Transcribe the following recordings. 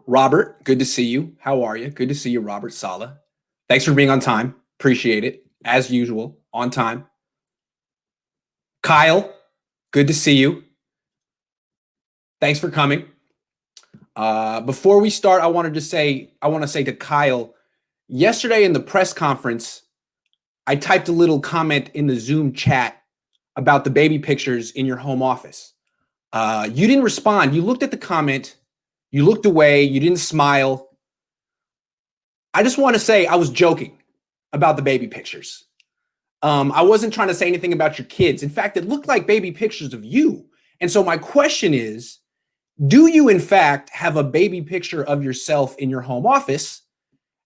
Robert, good to see you. How are you? Good to see you, Robert Saleh. Thanks for being on time. Appreciate it. As usual, on time. Kyle, good to see you. Thanks for coming. Before we start, I want to say to Kyle, yesterday in the press conference, I typed a little comment in the Zoom chat about the baby pictures in your home office. You didn't respond. You looked at the comment. You looked away. You didn't smile. I just want to say I was joking about the baby pictures. I wasn't trying to say anything about your kids. In fact, it looked like baby pictures of you. And so my question is, do you in fact have a baby picture of yourself in your home office?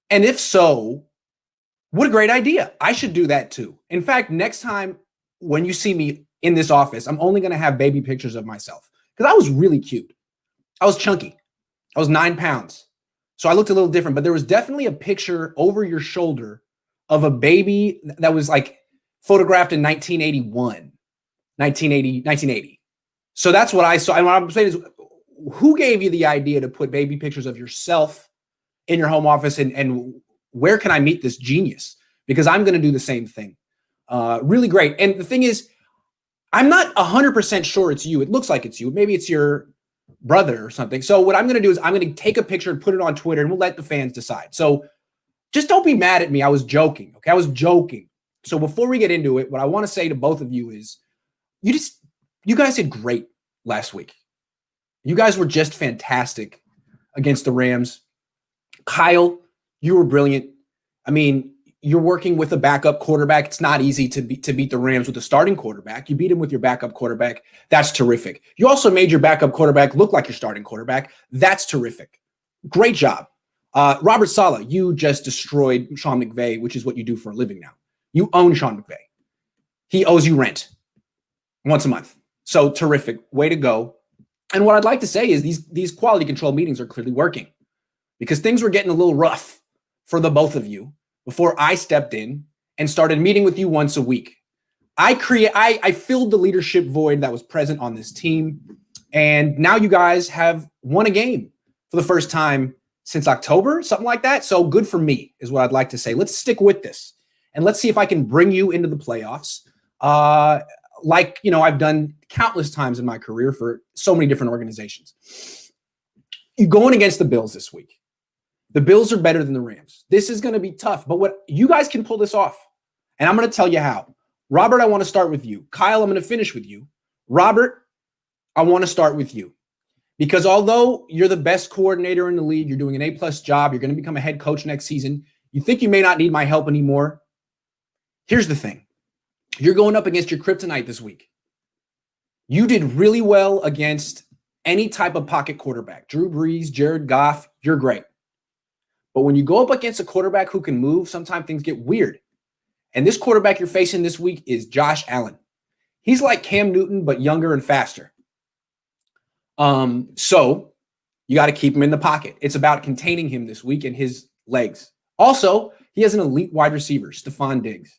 And if so, what a great idea. I should do that too. In fact, next time when you see me in this office, I'm only going to have baby pictures of myself because I was really cute. I was chunky. I was 9 pounds. So I looked a little different, but there was definitely a picture over your shoulder of a baby that was like photographed in 1980. So that's what I saw. And what I'm saying is, who gave you the idea to put baby pictures of yourself in your home office, and where can I meet this genius? Because I'm going to do the same thing. Really great. And the thing is, I'm not 100% sure it's you. It looks like it's you. Maybe it's your brother or something. So what I'm going to do is I'm going to take a picture and put it on Twitter, and we'll let the fans decide. So just don't be mad at me. I was joking. Okay. I was joking. So before we get into it, what I want to say to both of you is you guys did great last week. You guys were just fantastic against the Rams. Kyle, you were brilliant. I mean, you're working with a backup quarterback. It's not easy to beat the Rams with a starting quarterback. You beat him with your backup quarterback. That's terrific. You also made your backup quarterback look like your starting quarterback. That's terrific. Great job. Robert Saleh, you just destroyed Sean McVay, which is what you do for a living now. You own Sean McVay. He owes you rent once a month. So terrific. Way to go. And what I'd like to say is these quality control meetings are clearly working, because things were getting a little rough for the both of you before I stepped in and started meeting with you once a week. I filled the leadership void that was present on this team. And now you guys have won a game for the first time since October, something like that. So good for me is what I'd like to say. Let's stick with this and let's see if I can bring you into the playoffs. Like, I've done countless times in my career for so many different organizations. You're going against the Bills this week. The Bills are better than the Rams. This is going to be tough, but what you guys can pull this off. And I'm going to tell you how. Robert, I want to start with you. Kyle, I'm going to finish with you. Robert, I want to start with you. Because although you're the best coordinator in the league, you're doing an A+ job, you're going to become a head coach next season, you think you may not need my help anymore. Here's the thing. You're going up against your kryptonite this week. You did really well against any type of pocket quarterback. Drew Brees, Jared Goff, you're great. But when you go up against a quarterback who can move, sometimes things get weird. And this quarterback you're facing this week is Josh Allen. He's like Cam Newton, but younger and faster. So you got to keep him in the pocket. It's about containing him this week and his legs. Also, he has an elite wide receiver, Stephon Diggs.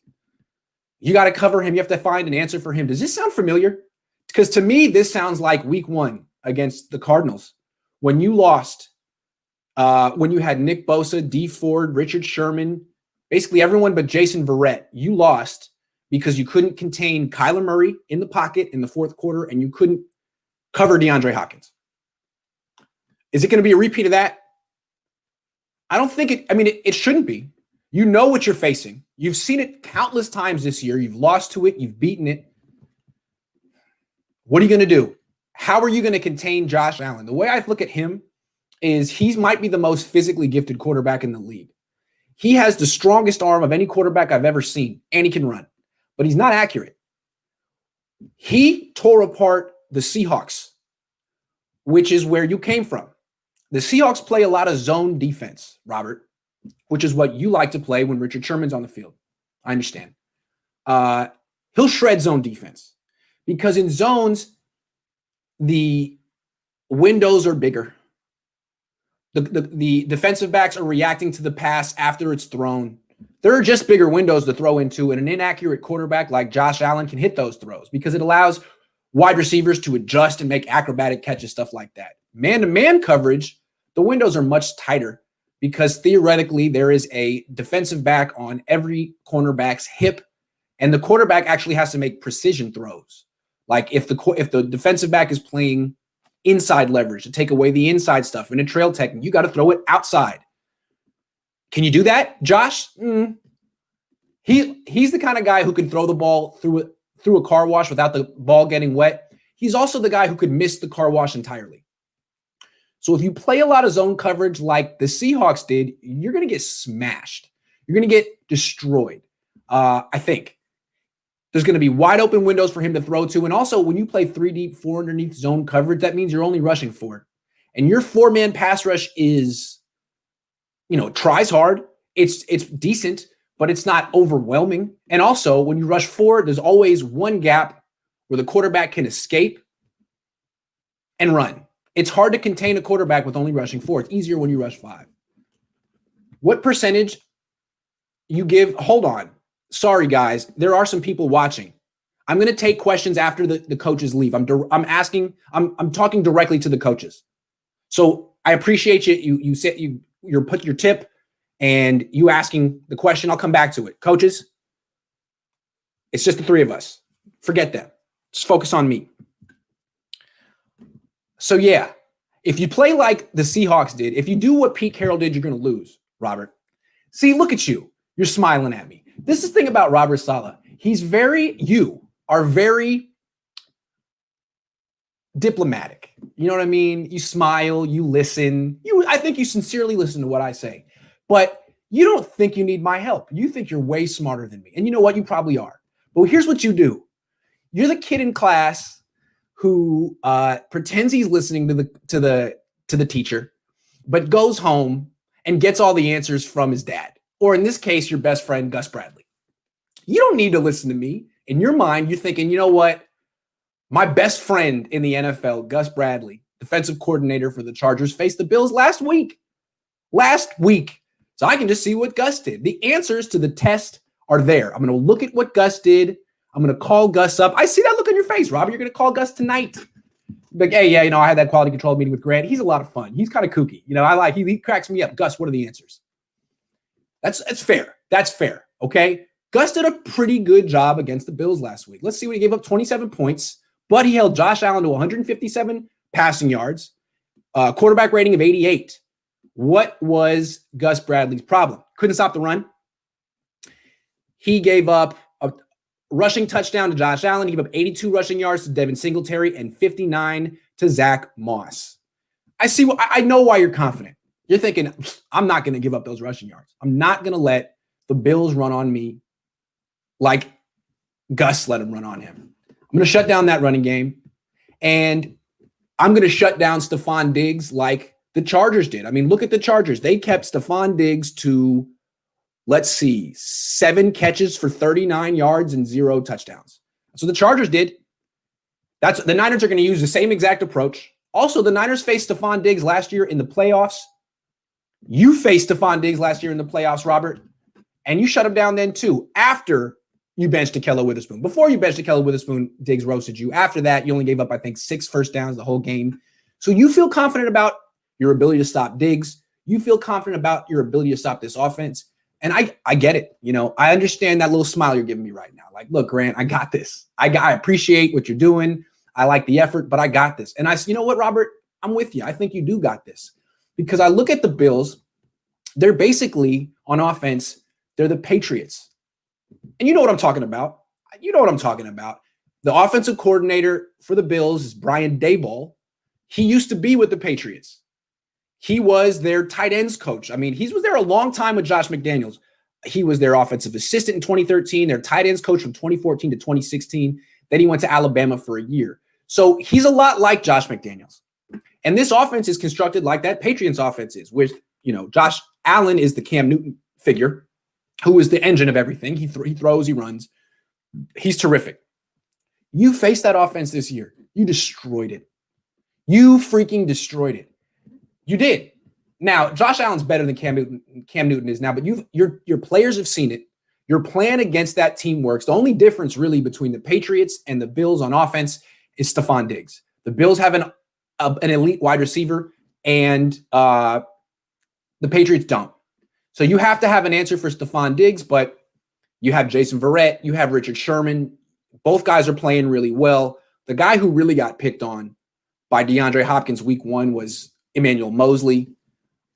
You got to cover him. You have to find an answer for him. Does this sound familiar? Because to me, this sounds like week 1 against the Cardinals when you lost, when you had Nick Bosa, D Ford, Richard Sherman, basically everyone but Jason Verrett. You lost because you couldn't contain Kyler Murray in the pocket in the fourth quarter, and you couldn't cover DeAndre Hopkins. Is it going to be a repeat of that? I don't think it. I mean, it shouldn't be. You know what you're facing. You've seen it countless times this year. You've lost to it. You've beaten it. What are you going to do? How are you going to contain Josh Allen? The way I look at him is he might be the most physically gifted quarterback in the league. He has the strongest arm of any quarterback I've ever seen, and he can run, but he's not accurate. He tore apart the Seahawks, which is where you came from. The Seahawks play a lot of zone defense, Robert, which is what you like to play when Richard Sherman's on the field. I understand. He'll shred zone defense because in zones, the windows are bigger. The defensive backs are reacting to the pass after it's thrown. There are just bigger windows to throw into, and an inaccurate quarterback like Josh Allen can hit those throws because it allows wide receivers to adjust and make acrobatic catches, stuff like that. Man-to-man coverage, the windows are much tighter because theoretically there is a defensive back on every cornerback's hip, and the quarterback actually has to make precision throws. Like if the defensive back is playing inside leverage to take away the inside stuff in a trail technique, you got to throw it outside. Can you do that, Josh? He's the kind of guy who can throw the ball through a car wash without the ball getting wet. He's also the guy who could miss the car wash entirely. So if you play a lot of zone coverage like the Seahawks did, you're going to get smashed. You're going to get destroyed. I think there's going to be wide open windows for him to throw to. And also when you play 3 deep, 4 underneath zone coverage, that means you're only rushing 4. And your 4-man pass rush is, tries hard. It's decent, but it's not overwhelming. And also when you rush 4, there's always one gap where the quarterback can escape and run. It's hard to contain a quarterback with only rushing 4. It's easier when you rush 5. What percentage you give? Hold on. Sorry, guys. There are some people watching. I'm going to take questions after the coaches leave. I'm talking directly to the coaches. So I appreciate you put your tip and you asking the question. I'll come back to it. Coaches, it's just the 3 of us. Forget them. Just focus on me. So, yeah, if you play like the Seahawks did, if you do what Pete Carroll did, you're going to lose, Robert. See, look at you. You're smiling at me. This is the thing about Robert Saleh. You are very diplomatic. You know what I mean? You smile, you listen. I think you sincerely listen to what I say. But you don't think you need my help. You think you're way smarter than me. And you know what? You probably are. But here's what you do. You're the kid in class who pretends he's listening to the teacher, but goes home and gets all the answers from his dad, or in this case, your best friend, Gus Bradley. You don't need to listen to me. In your mind, you're thinking, you know what? My best friend in the NFL, Gus Bradley, defensive coordinator for the Chargers, faced the Bills last week. So I can just see what Gus did. The answers to the test are there. I'm going to look at what Gus did. I'm going to call Gus up. I see that look on your face, Robert. You're going to call Gus tonight. Like, hey, yeah, I had that quality control meeting with Grant. He's a lot of fun. He's kind of kooky. He cracks me up. Gus, what are the answers? That's fair. That's fair. Okay. Gus did a pretty good job against the Bills last week. Let's see what he gave up: 27 points, but he held Josh Allen to 157 passing yards, quarterback rating of 88. What was Gus Bradley's problem? Couldn't stop the run. He gave up a rushing touchdown to Josh Allen. He gave up 82 rushing yards to Devin Singletary and 59 to Zach Moss. I know why you're confident. You're thinking, I'm not going to give up those rushing yards. I'm not going to let the Bills run on me like Gus let him run on him. I'm going to shut down that running game, and I'm going to shut down Stephon Diggs like the Chargers did. I mean, look at the Chargers. They kept Stephon Diggs to, let's see, 7 catches for 39 yards and 0 touchdowns. That's what the Chargers did. The Niners are going to use the same exact approach. Also, the Niners faced Stephon Diggs last year in the playoffs. You faced Stephon Diggs last year in the playoffs, Robert, and you shut him down then too, after you benched Ahkello Witherspoon. Before you benched Ahkello Witherspoon, Diggs roasted you. After that, you only gave up, I think, 6 first downs the whole game. So you feel confident about your ability to stop Diggs. You feel confident about your ability to stop this offense. And I get it. I understand that little smile you're giving me right now. Like, look, Grant, I got this. I appreciate what you're doing. I like the effort, but I got this. And you know what, Robert? I'm with you. I think you do got this. Because I look at the Bills, they're basically, on offense, they're the Patriots. And you know what I'm talking about. The offensive coordinator for the Bills is Brian Daboll. He used to be with the Patriots. He was their tight ends coach. I mean, he was there a long time with Josh McDaniels. He was their offensive assistant in 2013, their tight ends coach from 2014 to 2016. Then he went to Alabama for a year. So he's a lot like Josh McDaniels. And this offense is constructed like that Patriots offense is, with, Josh Allen is the Cam Newton figure, who is the engine of everything. He throws, he runs. He's terrific. You faced that offense this year. You destroyed it. You freaking destroyed it. You did. Now, Josh Allen's better than Cam Newton is now, but your players have seen it. Your plan against that team works. The only difference really between the Patriots and the Bills on offense is Stephon Diggs. The Bills have an elite wide receiver, and the Patriots don't. So you have to have an answer for Stephon Diggs, but you have Jason Verrett, you have Richard Sherman. Both guys are playing really well. The guy who really got picked on by DeAndre Hopkins week 1 was Emmanuel Mosley.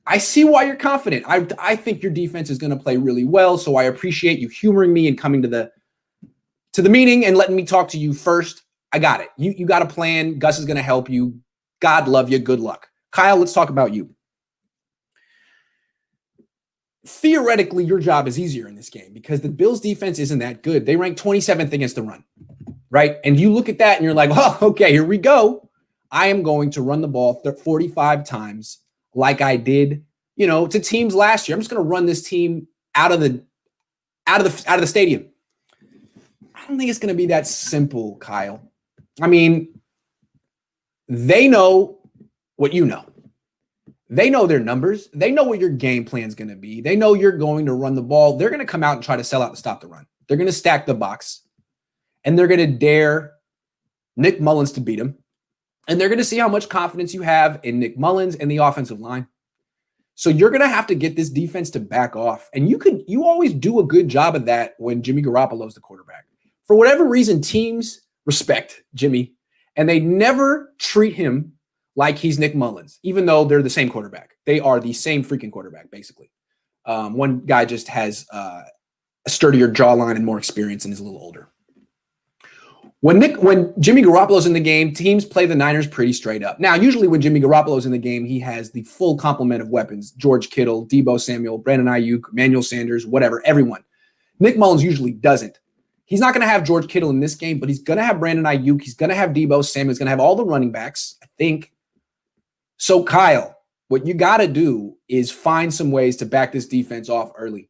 I see why you're confident. I think your defense is going to play really well, so I appreciate you humoring me and coming to the meeting and letting me talk to you first. I got it. You got a plan. Gus is going to help you. God love you. Good luck. Kyle, let's talk about you. Theoretically, your job is easier in this game because the Bills defense isn't that good. They rank 27th against the run, right? And you look at that and you're like, oh, okay, here we go. I am going to run the ball 45 times like I did, to teams last year. I'm just going to run this team out of the stadium. I don't think it's going to be that simple, Kyle. I mean, they know what you know. They know their numbers. They know what your game plan is going to be. They know you're going to run the ball. They're going to come out and try to sell out and stop the run. They're going to stack the box, and they're going to dare Nick Mullins to beat him. And they're going to see how much confidence you have in Nick Mullins and the offensive line. So you're going to have to get this defense to back off. And you always do a good job of that when Jimmy Garoppolo is the quarterback. For whatever reason, teams respect Jimmy, and they never treat him like he's Nick Mullins, even though they're the same quarterback. They are the same freaking quarterback, basically. One guy just has a sturdier jawline and more experience and is a little older. When Jimmy Garoppolo's in the game, teams play the Niners pretty straight up. Now, usually when Jimmy Garoppolo's in the game, he has the full complement of weapons. George Kittle, Deebo Samuel, Brandon Ayuk, Emmanuel Sanders, whatever, everyone. Nick Mullins usually doesn't. He's not going to have George Kittle in this game, but he's going to have Brandon Ayuk. He's going to have Deebo Samuel. He's going to have all the running backs, I think. So, Kyle, what you got to do is find some ways to back this defense off early.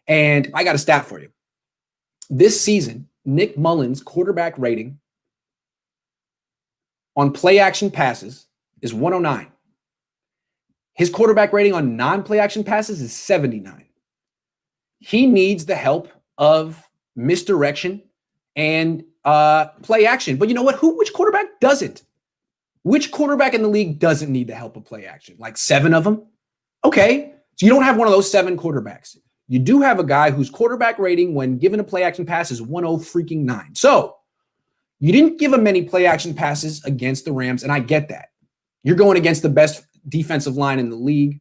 And I got a stat for you. This season, Nick Mullins' quarterback rating on play-action passes is 109. His quarterback rating on non-play action passes is 79. He needs the help of misdirection and play action. But you know what? Which quarterback doesn't? Which quarterback in the league doesn't need the help of play action? Like 7 of them? Okay. So you don't have one of those 7 quarterbacks. You do have a guy whose quarterback rating when given a play action pass is 109. So you didn't give him many play action passes against the Rams, and I get that. You're going against the best defensive line in the league.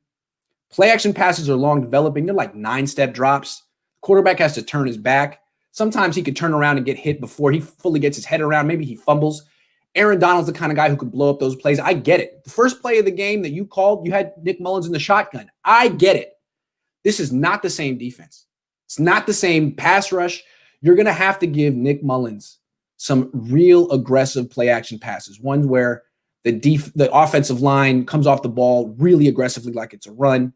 Play action passes are long developing. They're like 9-step drops. Quarterback has to turn his back. Sometimes he could turn around and get hit before he fully gets his head around. Maybe he fumbles. Aaron Donald's the kind of guy who could blow up those plays. I get it. The first play of the game that you called, you had Nick Mullins in the shotgun. I get it. This is not the same defense. It's not the same pass rush. You're going to have to give Nick Mullins some real aggressive play action passes, ones where the offensive line comes off the ball really aggressively like it's a run,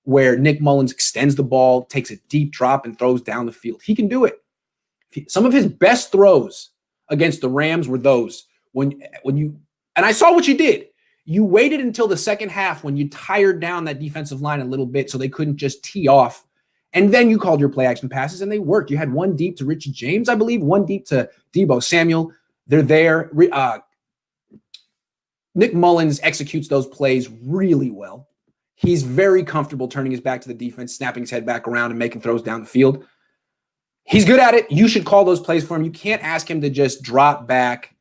where Nick Mullins extends the ball, takes a deep drop, and throws down the field. He can do it. Some of his best throws against the Rams were those. And I saw what you did. You waited until the second half when you tired down that defensive line a little bit so they couldn't just tee off. And then you called your play action passes and they worked. You had one deep to Richard James, I believe, one deep to Deebo Samuel. They're there. Nick Mullins executes those plays really well. He's very comfortable turning his back to the defense, snapping his head back around and making throws down the field. He's good at it. You should call those plays for him. You can't ask him to just drop back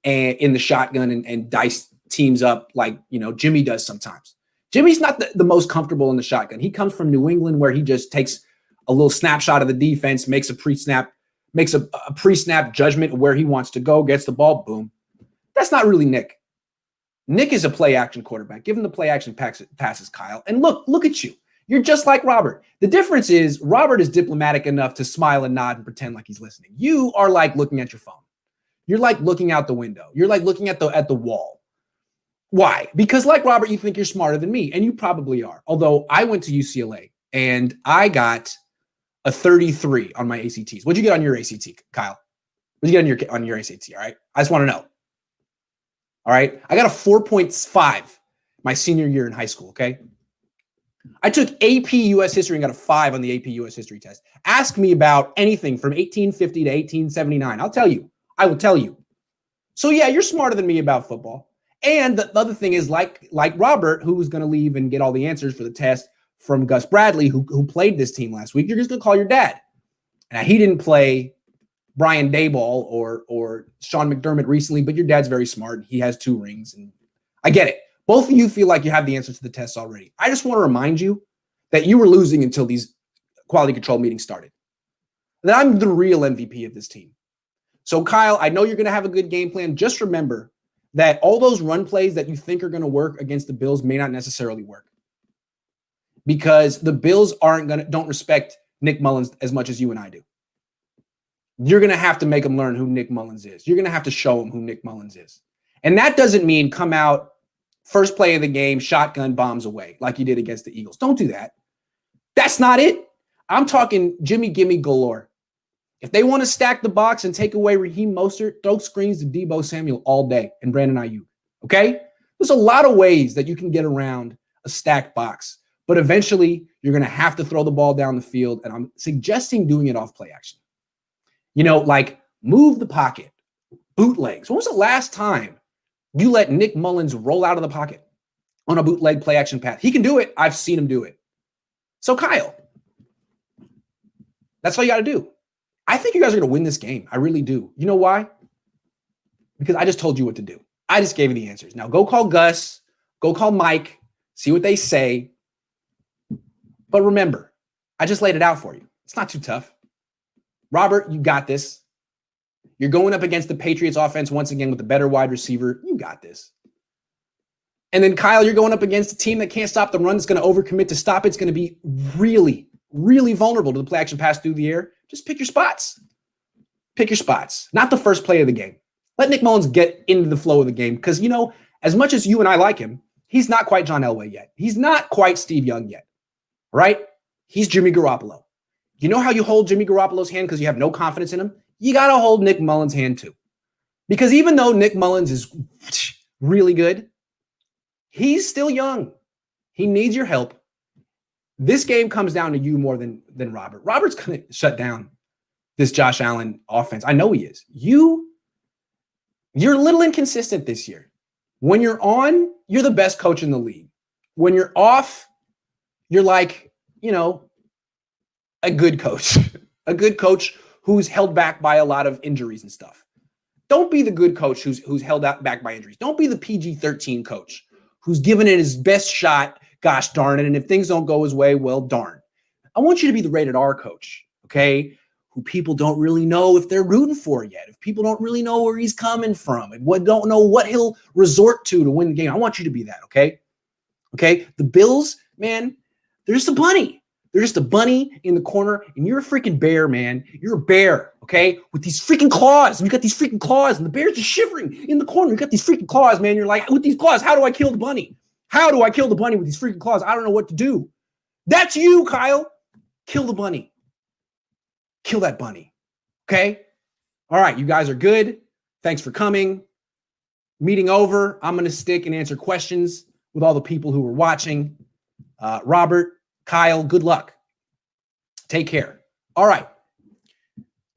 and in the shotgun and dice teams up like, Jimmy does sometimes. Jimmy's not the most comfortable in the shotgun. He comes from New England where he just takes a little snapshot of the defense, makes a pre-snap judgment of where he wants to go, gets the ball, boom. That's not really Nick. Nick is a play-action quarterback. Give him the play-action passes, Kyle. And look at you. You're just like Robert. The difference is Robert is diplomatic enough to smile and nod and pretend like he's listening. You are like looking at your phone. You're like looking out the window. You're like looking at the wall. Why? Because like Robert, you think you're smarter than me, and you probably are. Although I went to UCLA, and I got a 33 on my ACTs. What'd you get on your ACT, Kyle? What'd you get on your ACT, all right? I just want to know. All right? I got a 4.5 my senior year in high school, okay? I took AP U.S. History and got a 5 on the AP U.S. History test. Ask me about anything from 1850 to 1879. I'll tell you. I will tell you. So, yeah, you're smarter than me about football. And the other thing is, like Robert, who's going to leave and get all the answers for the test from Gus Bradley, who played this team last week, you're just going to call your dad. Now, he didn't play Brian Daboll or Sean McDermott recently, but your dad's very smart. He has 2 rings, and I get it. Both of you feel like you have the answers to the tests already. I just want to remind you that you were losing until these quality control meetings started. That I'm the real MVP of this team. So, Kyle, I know you're going to have a good game plan. Just remember that all those run plays that you think are going to work against the Bills may not necessarily work, because the Bills don't respect Nick Mullins as much as you and I do. You're going to have to make them learn who Nick Mullins is. You're going to have to show them who Nick Mullins is. And that doesn't mean come out first play of the game, shotgun bombs away like you did against the Eagles. Don't do that. That's not it. I'm talking Jimmy Gimme galore. If they want to stack the box and take away Raheem Mostert, throw screens to Deebo Samuel all day and Brandon Ayuk. Okay? There's a lot of ways that you can get around a stacked box, but eventually you're going to have to throw the ball down the field, and I'm suggesting doing it off play action. Like move the pocket, bootlegs. When was the last time you let Nick Mullins roll out of the pocket on a bootleg play action pass? He can do it. I've seen him do it. So, Kyle, that's all you got to do. I think you guys are going to win this game. I really do. You know why? Because I just told you what to do. I just gave you the answers. Now go call Gus, go call Mike, see what they say. But remember, I just laid it out for you. It's not too tough. Robert, you got this. You're going up against the Patriots offense once again with a better wide receiver. You got this. And then, Kyle, you're going up against a team that can't stop the run. It's going to overcommit to stop it. It's going to be really, really vulnerable to the play action pass through the air. Just pick your spots. Pick your spots. Not the first play of the game. Let Nick Mullins get into the flow of the game, because, as much as you and I like him, he's not quite John Elway yet. He's not quite Steve Young yet, right? He's Jimmy Garoppolo. You know how you hold Jimmy Garoppolo's hand because you have no confidence in him? You got to hold Nick Mullins' hand too. Because even though Nick Mullins is really good, he's still young. He needs your help. This game comes down to you more than Robert. Robert's going to shut down this Josh Allen offense. I know he is. You're a little inconsistent this year. When you're on, you're the best coach in the league. When you're off, you're like, a good coach. A good coach who's held back by a lot of injuries and stuff. Don't be the good coach who's held back by injuries. Don't be the PG-13 coach who's given it his best shot, gosh darn it, and if things don't go his way, well, darn. I want you to be the rated R coach, okay, who people don't really know if they're rooting for yet, if people don't really know where he's coming from, and don't know what he'll resort to win the game. I want you to be that, okay? Okay? The Bills, man, they're just a bunny. They're just a bunny in the corner, and you're a freaking bear, man. You're a bear, okay? With these freaking claws. And you got these freaking claws, and the bear's just shivering in the corner. You got these freaking claws, man. You're like, with these claws, how do I kill the bunny? How do I kill the bunny with these freaking claws? I don't know what to do. That's you, Kyle. Kill the bunny. Kill that bunny, okay? All right, you guys are good. Thanks for coming. Meeting over. I'm going to stick and answer questions with all the people who were watching. Robert, Kyle, good luck. Take care. All right.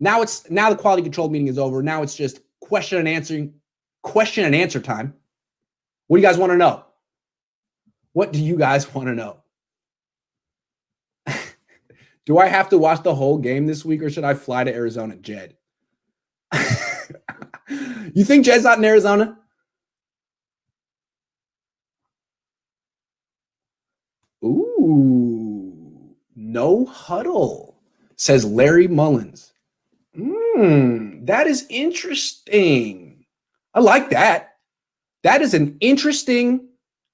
Now the quality control meeting is over. Now it's just question and answer time. What do you guys want to know? What do you guys want to know? Do I have to watch the whole game this week, or should I fly to Arizona, Jed? You think Jed's not in Arizona? Ooh, no huddle, says Larry Mullins. That is interesting. I like that. That is an interesting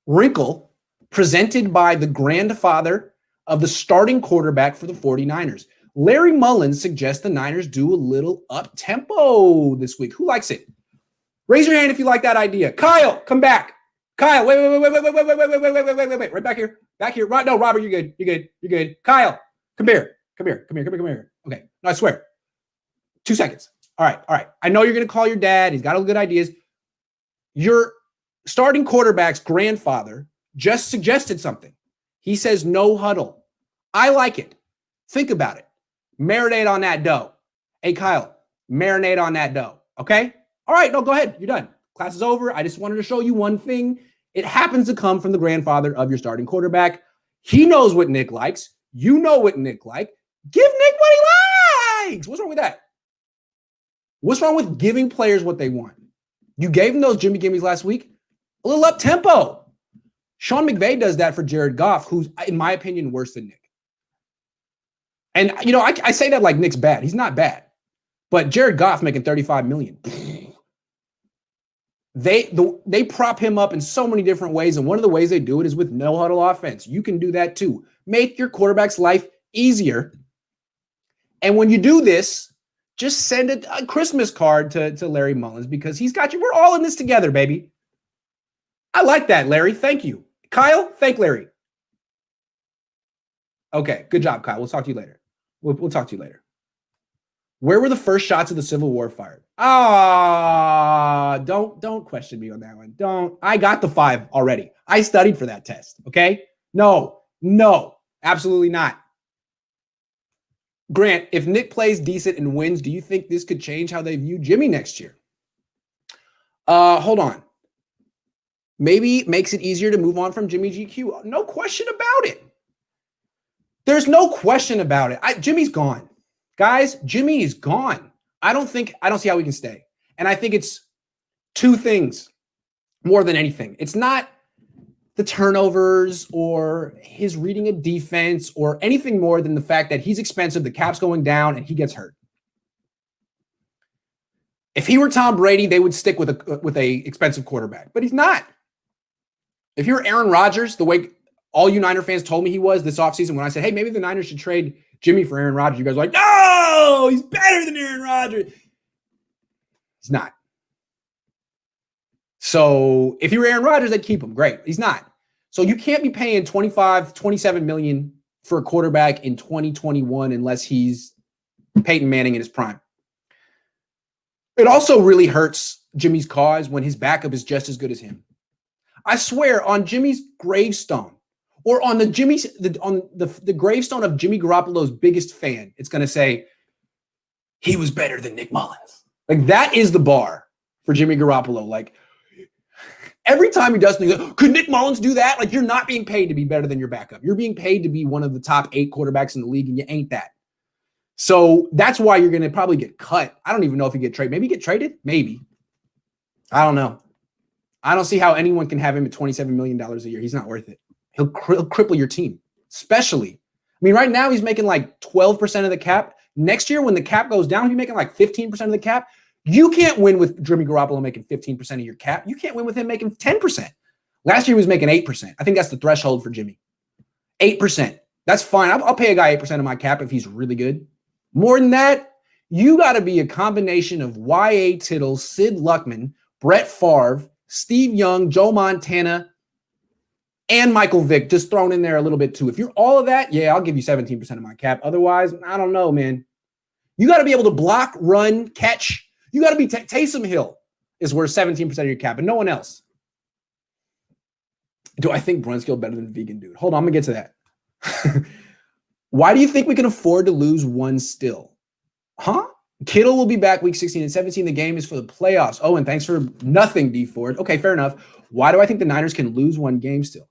wrinkle presented by the grandfather of the starting quarterback for the 49ers. Larry Mullins suggests the Niners do a little up-tempo this week. Who likes it? Raise your hand if you like that idea. Kyle, come back. Kyle, wait. Right back here. Back here. Right, no, Robert, you're good. You're good. Kyle, come here. Okay. No, I swear. 2 seconds. All right. I know you're going to call your dad. He's got all the good ideas. Your starting quarterback's grandfather just suggested something. He says no huddle. I like it. Think about it. Marinate on that dough. Hey, Kyle, marinate on that dough. Okay? All right. No, go ahead. You're done. Class is over. I just wanted to show you one thing. It happens to come from the grandfather of your starting quarterback. He knows what Nick likes. You know what Nick likes. Give Nick what he likes. What's wrong with that? What's wrong with giving players what they want? You gave him those Jimmy Gimmies last week. A little up-tempo. Sean McVay does that for Jared Goff, who's, in my opinion, worse than Nick. And, you know, I say that like Nick's bad. He's not bad. But Jared Goff making $35 million. They prop him up in so many different ways, and one of the ways they do it is with no huddle offense. You can do that too. Make your quarterback's life easier. And when you do this, just send a Christmas card to Larry Mullins, because he's got you. We're all in this together, baby. I like that, Larry. Thank you. Kyle, thank Larry. Okay, good job, Kyle. We'll talk to you later. We'll talk to you later. Where were the first shots of the Civil War fired? Don't question me on that one. Don't. I got the 5 already. I studied for that test, okay? No, absolutely not. Grant, if Nick plays decent and wins, do you think this could change how they view Jimmy next year? Hold on. Maybe it makes it easier to move on from Jimmy GQ. No question about it. There's no question about it. Jimmy's gone. Guys, Jimmy is gone. I don't see how he can stay. And I think it's 2 things more than anything. It's not the turnovers or his reading a defense or anything more than the fact that he's expensive, the cap's going down, and he gets hurt. If he were Tom Brady, they would stick with a expensive quarterback, but he's not. If you're Aaron Rodgers, the way all you Niner fans told me he was this offseason when I said, hey, maybe the Niners should trade Jimmy for Aaron Rodgers, you guys are like, no, he's better than Aaron Rodgers. He's not. So if you were Aaron Rodgers, they'd keep him. Great. He's not. So you can't be paying $27 million for a quarterback in 2021 unless he's Peyton Manning in his prime. It also really hurts Jimmy's cause when his backup is just as good as him. I swear, on Jimmy's gravestone, or on the gravestone of Jimmy Garoppolo's biggest fan, it's going to say, he was better than Nick Mullins. Like, that is the bar for Jimmy Garoppolo. Like, every time he does things, could Nick Mullins do that? Like, you're not being paid to be better than your backup. You're being paid to be one of the top 8 quarterbacks in the league, and you ain't that. So that's why you're going to probably get cut. I don't even know if you get traded. Maybe you get traded? Maybe. I don't know. I don't see how anyone can have him at $27 million a year. He's not worth it. He'll cripple your team, especially. I mean, right now he's making like 12% of the cap. Next year, when the cap goes down, he'll be making like 15% of the cap. You can't win with Jimmy Garoppolo making 15% of your cap. You can't win with him making 10%. Last year he was making 8%. I think that's the threshold for Jimmy. 8%. That's fine. I'll pay a guy 8% of my cap if he's really good. More than that, you got to be a combination of Y.A. Tittle, Sid Luckman, Brett Favre, Steve Young, Joe Montana, and Michael Vick just thrown in there a little bit too. If you're all of that, yeah, I'll give you 17% of my cap. Otherwise, I don't know, man. You got to be able to block, run, catch. You got to be Taysom Hill is worth 17% of your cap, and no one else. Do I think Brunskill better than Vegan Dude? Hold on, I'm going to get to that. Why do you think we can afford to lose one still? Huh? Kittle will be back week 16 and 17. The game is for the playoffs. Oh, and thanks for nothing, D Ford. Okay, fair enough. Why do I think the Niners can lose one game still?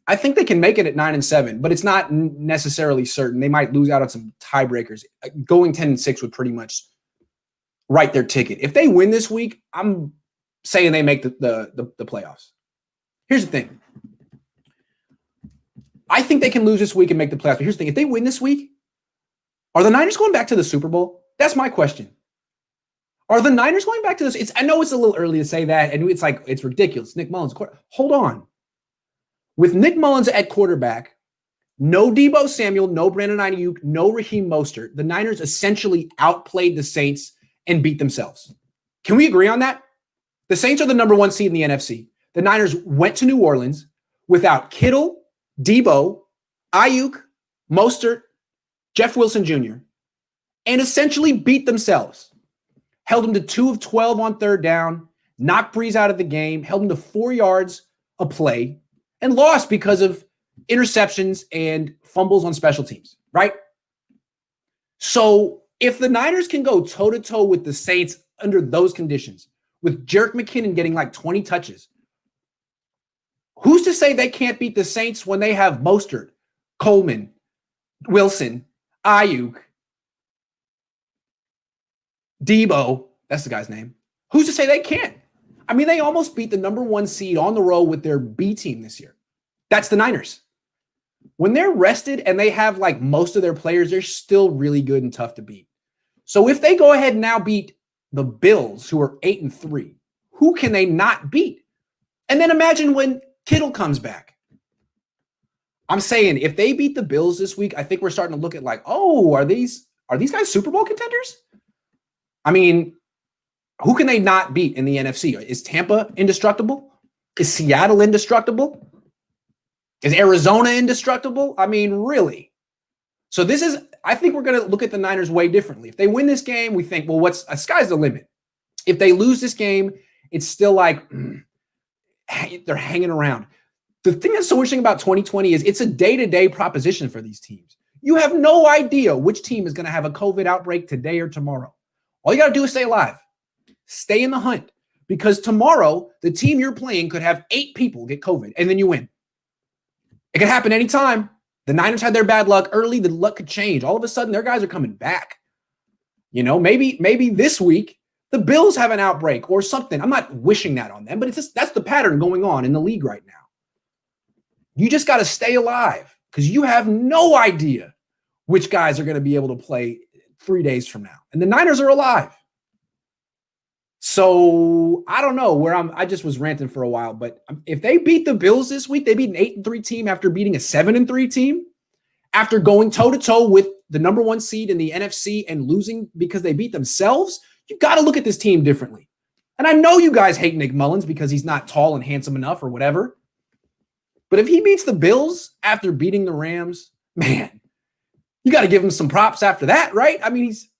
I think they can make it at 9-7, but it's not necessarily certain. They might lose out on some tiebreakers. Going 10-6 would pretty much write their ticket. If they win this week, I'm saying they make the playoffs. Here's the thing. I think they can lose this week and make the playoffs. But here's the thing. If they win this week, are the Niners going back to the Super Bowl? That's my question. Are the Niners going back to this? I know it's a little early to say that, and it's like, it's ridiculous. Nick Mullins. Hold on. With Nick Mullins at quarterback, no Deebo Samuel, no Brandon Ayuk, no Raheem Mostert, the Niners essentially outplayed the Saints and beat themselves. Can we agree on that? The Saints are the number 1 seed in the NFC. The Niners went to New Orleans without Kittle, Deebo, Ayuk, Mostert, Jeff Wilson Jr., and essentially beat themselves. Held them to 2 of 12 on third down, knocked Breeze out of the game, held them to 4 yards a play, and lost because of interceptions and fumbles on special teams, right? So if the Niners can go toe-to-toe with the Saints under those conditions, with Jerick McKinnon getting like 20 touches. Who's to say they can't beat the Saints when they have Mostert, Coleman, Wilson, Ayuk, Debo? That's the guy's name. Who's to say they can't? I mean, they almost beat the number 1 seed on the road with their B team this year. That's the Niners. When they're rested and they have like most of their players, they're still really good and tough to beat. So if they go ahead and now beat the Bills, who are 8-3, who can they not beat? And then imagine when Kittle comes back. I'm saying if they beat the Bills this week, I think we're starting to look at like, oh, are these guys Super Bowl contenders? I mean, who can they not beat in the NFC? Is Tampa indestructible? Is Seattle indestructible? Is Arizona indestructible? I mean, really? So I think we're going to look at the Niners way differently. If they win this game, we think, well, sky's the limit. If they lose this game, it's still like they're hanging around. The thing that's so interesting about 2020 is it's a day-to-day proposition for these teams. You have no idea which team is going to have a COVID outbreak today or tomorrow. All you got to do is stay alive. Stay in the hunt. Because tomorrow, the team you're playing could have 8 people get COVID, and then you win. It could happen anytime. The Niners had their bad luck early. The luck could change. All of a sudden, their guys are coming back. You know, maybe this week, the Bills have an outbreak or something. I'm not wishing that on them, but that's the pattern going on in the league right now. You just got to stay alive because you have no idea which guys are going to be able to play 3 days from now. And the Niners are alive. So I don't know where I just was ranting for a while, but if they beat the Bills this week, they beat an 8-3 team after beating a 7-3 team, after going toe-to-toe with the number 1 seed in the NFC and losing because they beat themselves, you got to look at this team differently. And I know you guys hate Nick Mullins because he's not tall and handsome enough or whatever. But if he beats the Bills after beating the Rams, man, you got to give him some props after that, right? I mean, he's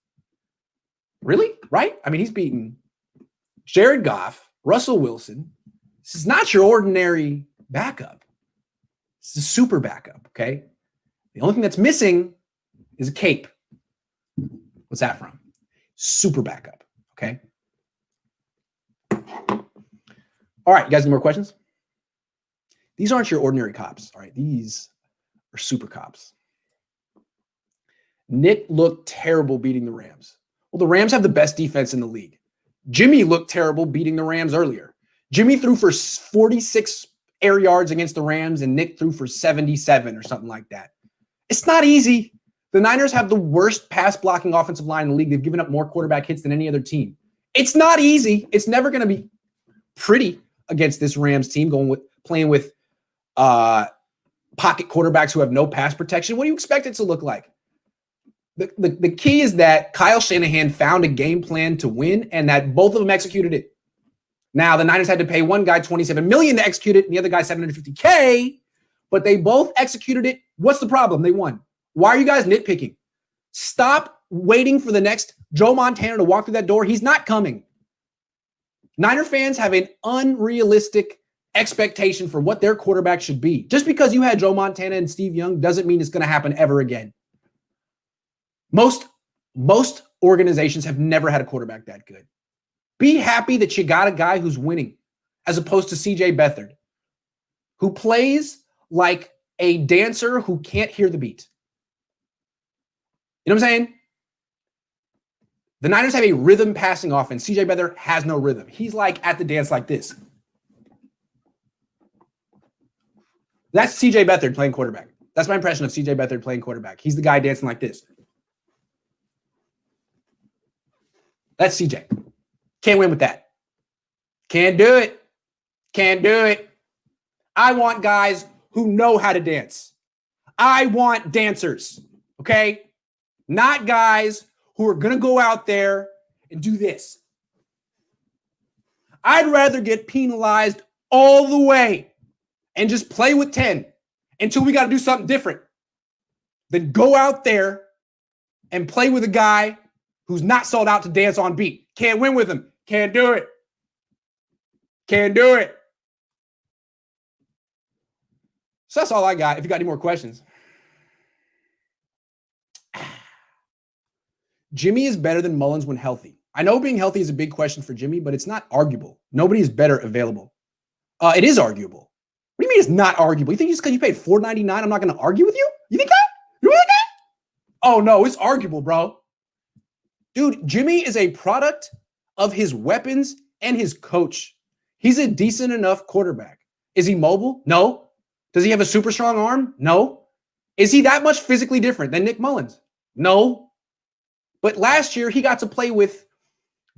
beaten Jared Goff, Russell Wilson. This is not your ordinary backup. This is a super backup, okay? The only thing that's missing is a cape. What's that from? Super backup, okay? All right, you guys, any more questions? These aren't your ordinary cops, all right? These are super cops. Nick looked terrible beating the Rams. Well, the Rams have the best defense in the league. Jimmy looked terrible beating the Rams earlier. Jimmy threw for 46 air yards against the Rams, and Nick threw for 77 or something like that. It's not easy. The Niners have the worst pass blocking offensive line in the league. They've given up more quarterback hits than any other team. It's not easy. It's never going to be pretty against this Rams team playing with pocket quarterbacks who have no pass protection. What do you expect it to look like? The key is that Kyle Shanahan found a game plan to win and that both of them executed it. Now, the Niners had to pay one guy $27 million to execute it and the other guy $750K, but they both executed it. What's the problem? They won. Why are you guys nitpicking? Stop waiting for the next Joe Montana to walk through that door. He's not coming. Niner fans have an unrealistic expectation for what their quarterback should be. Just because you had Joe Montana and Steve Young doesn't mean it's going to happen ever again. Most organizations have never had a quarterback that good. Be happy that you got a guy who's winning as opposed to CJ Beathard, who plays like a dancer who can't hear the beat. You know what I'm saying? The Niners have a rhythm passing offense. CJ Beathard has no rhythm. He's like at the dance like this. That's CJ Beathard playing quarterback. That's my impression of CJ Beathard playing quarterback. He's the guy dancing like this. That's CJ. Can't win with that. Can't do it. Can't do it. I want guys who know how to dance. I want dancers, okay? Not guys who are going to go out there and do this. I'd rather get penalized all the way and just play with 10 until we got to do something different than go out there and play with a guy who's not sold out to dance on beat. Can't win with him. Can't do it. Can't do it. So that's all I got. If you got any more questions. Jimmy is better than Mullins when healthy. I know being healthy is a big question for Jimmy, but it's not arguable. Nobody is better available. It is arguable. What do you mean it's not arguable? You think just because you paid $4.99, I'm not going to argue with you? You think that? You think that? Oh, no, it's arguable, bro. Dude, Jimmy is a product of his weapons and his coach. He's a decent enough quarterback. Is he mobile? No. Does he have a super strong arm? No. Is he that much physically different than Nick Mullins? No. But last year, he got to play with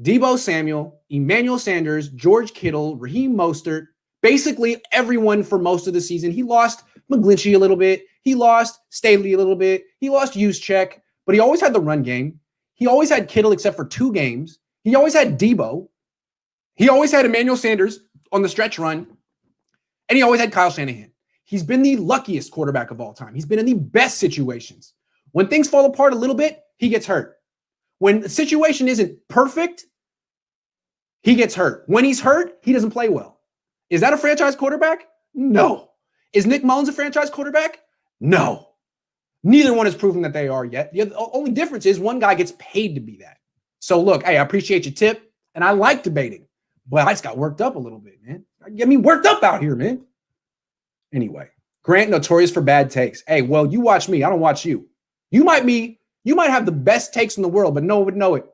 Deebo Samuel, Emmanuel Sanders, George Kittle, Raheem Mostert, basically everyone for most of the season. He lost McGlinchey a little bit. He lost Staley a little bit. He lost Juszczyk, but he always had the run game. He always had Kittle except for 2 games. He always had Deebo. He always had Emmanuel Sanders on the stretch run. And he always had Kyle Shanahan. He's been the luckiest quarterback of all time. He's been in the best situations. When things fall apart a little bit, he gets hurt. When the situation isn't perfect, he gets hurt. When he's hurt, he doesn't play well. Is that a franchise quarterback? No. Is Nick Mullins a franchise quarterback? No. Neither one has proven that they are yet. The only difference is one guy gets paid to be that. So look, hey, I appreciate your tip, and I like debating, but I just got worked up a little bit, man. Get me worked up out here, man. Anyway, Grant, notorious for bad takes. Hey, well, you watch me. I don't watch you. You might have the best takes in the world, but no one would know it.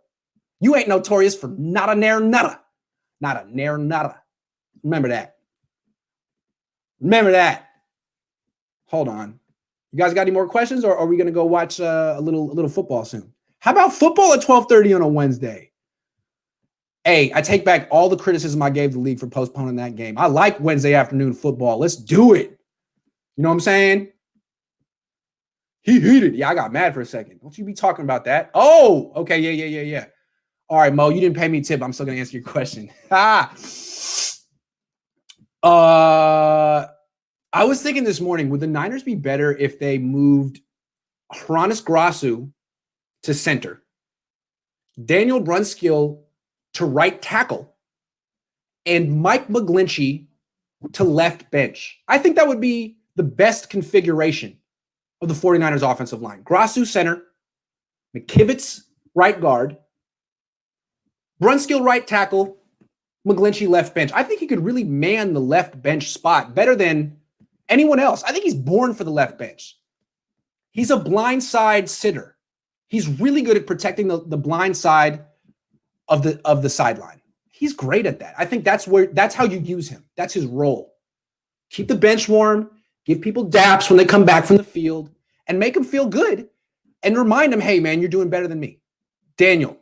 You ain't notorious for nada nair nada. Not a nair nada. Remember that. Remember that. Hold on. You guys got any more questions, or are we going to go watch a little football soon? How about football at 12:30 on a Wednesday? Hey, I take back all the criticism I gave the league for postponing that game. I like Wednesday afternoon football. Let's do it. You know what I'm saying? He heated. Yeah, I got mad for a second. Don't you be talking about that. Oh, okay. Yeah. All right, Mo, you didn't pay me a tip. I'm still going to answer your question. I was thinking this morning, would the Niners be better if they moved Hronis Grasu to center, Daniel Brunskill to right tackle, and Mike McGlinchey to left bench? I think that would be the best configuration of the 49ers offensive line. Grasu center, McKivitz right guard, Brunskill right tackle, McGlinchey left bench. I think he could really man the left bench spot better than anyone else. I think he's born for the left bench. He's a blind side sitter. He's really good at protecting the blind side of the sideline. He's great at that. I think that's how you use him. That's his role. Keep the bench warm, give people daps when they come back from the field, and make them feel good, and remind them, hey man, you're doing better than me. Daniel,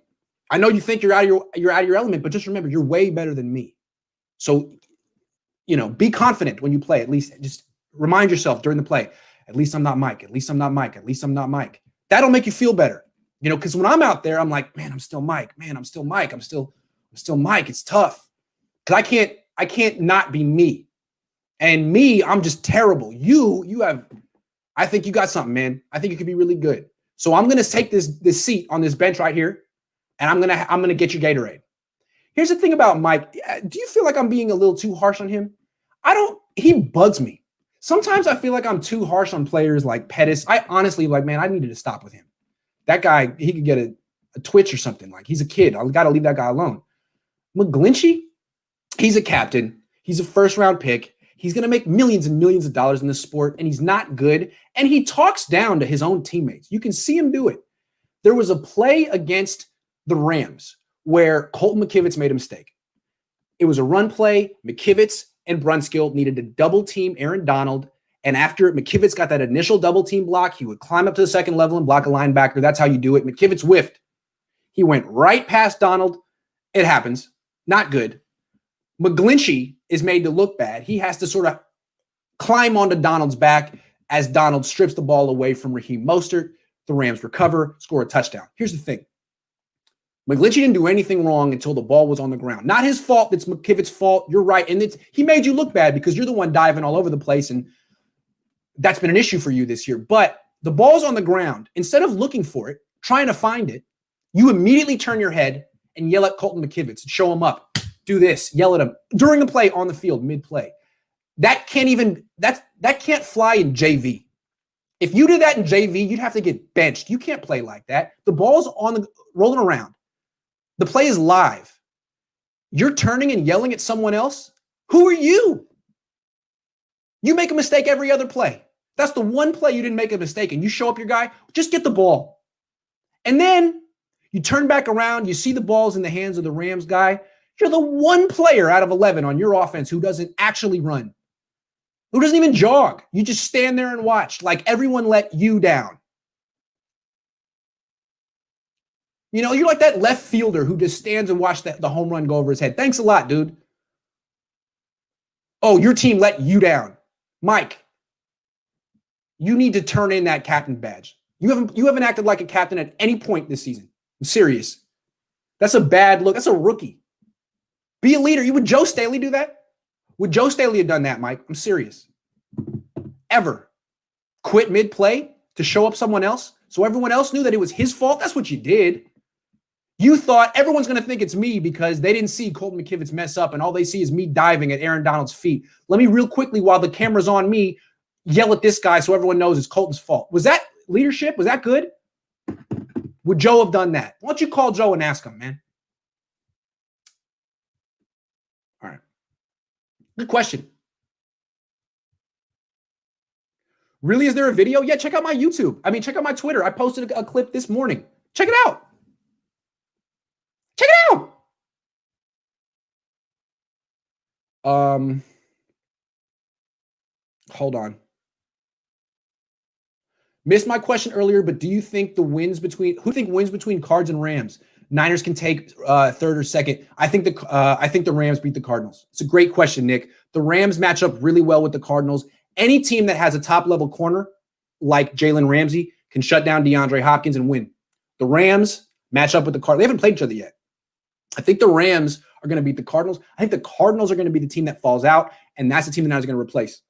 I know you think you're out of your element, but just remember, you're way better than me. So, be confident when you play. At least just remind yourself during the play, at least I'm not Mike. At least I'm not Mike. At least I'm not Mike. That'll make you feel better. Because when I'm out there, I'm like, man, I'm still Mike. Man, I'm still Mike. I'm still Mike. It's tough. Because I can't not be me. And me, I'm just terrible. I think you got something, man. I think you could be really good. So I'm gonna take this seat on this bench right here, and I'm gonna get your Gatorade. Here's the thing about Mike. Do you feel like I'm being a little too harsh on him? He bugs me. Sometimes I feel like I'm too harsh on players like Pettis. I honestly man, I needed to stop with him. That guy, he could get a twitch or something. Like, he's a kid. I got to leave that guy alone. McGlinchey, he's a captain. He's a first-round pick. He's going to make millions and millions of dollars in this sport, and he's not good. And he talks down to his own teammates. You can see him do it. There was a play against the Rams where Colton McKivitz made a mistake. It was a run play. McKivitz and Brunskill needed to double-team Aaron Donald. And after McKivitz got that initial double-team block, he would climb up to the second level and block a linebacker. That's how you do it. McKivitz whiffed. He went right past Donald. It happens. Not good. McGlinchey is made to look bad. He has to sort of climb onto Donald's back as Donald strips the ball away from Raheem Mostert. The Rams recover, score a touchdown. Here's the thing. McGlinchey didn't do anything wrong until the ball was on the ground. Not his fault. It's McKivitz's fault. You're right. And he made you look bad because you're the one diving all over the place, and that's been an issue for you this year. But the ball's on the ground. Instead of looking for it, trying to find it, you immediately turn your head and yell at Colton McKivitz and show him up. Do this. Yell at him during the play on the field, mid-play. That can't fly in JV. If you did that in JV, you'd have to get benched. You can't play like that. The ball's rolling around. The play is live. You're turning and yelling at someone else. Who are you? You make a mistake every other play. That's the one play you didn't make a mistake, and you show up your guy, just get the ball. And then you turn back around, you see the ball's in the hands of the Rams guy. You're the one player out of 11 on your offense who doesn't actually run, who doesn't even jog. You just stand there and watch like everyone let you down. You know, you're like that left fielder who just stands and watches the home run go over his head. Thanks a lot, dude. Oh, your team let you down. Mike, you need to turn in that captain badge. You haven't acted like a captain at any point this season. I'm serious. That's a bad look. That's a rookie. Be a leader. Would Joe Staley do that? Would Joe Staley have done that, Mike? I'm serious. Ever. Quit mid-play to show up someone else so everyone else knew that it was his fault? That's what you did. You thought everyone's going to think it's me because they didn't see Colton McKivitz mess up and all they see is me diving at Aaron Donald's feet. Let me real quickly, while the camera's on me, yell at this guy so everyone knows it's Colton's fault. Was that leadership? Was that good? Would Joe have done that? Why don't you call Joe and ask him, man? All right. Good question. Really, is there a video? Yeah, check out my YouTube. Check out my Twitter. I posted a clip this morning. Check it out. Check it out. Hold on. Missed my question earlier, but do you think who wins between Cards and Rams? Niners can take third or second. I think the Rams beat the Cardinals. It's a great question, Nick. The Rams match up really well with the Cardinals. Any team that has a top-level corner like Jalen Ramsey can shut down DeAndre Hopkins and win. The Rams match up with the Cardinals. They haven't played each other yet. I think the Rams are going to beat the Cardinals. I think the Cardinals are going to be the team that falls out, and that's the team the Niners are going to replace.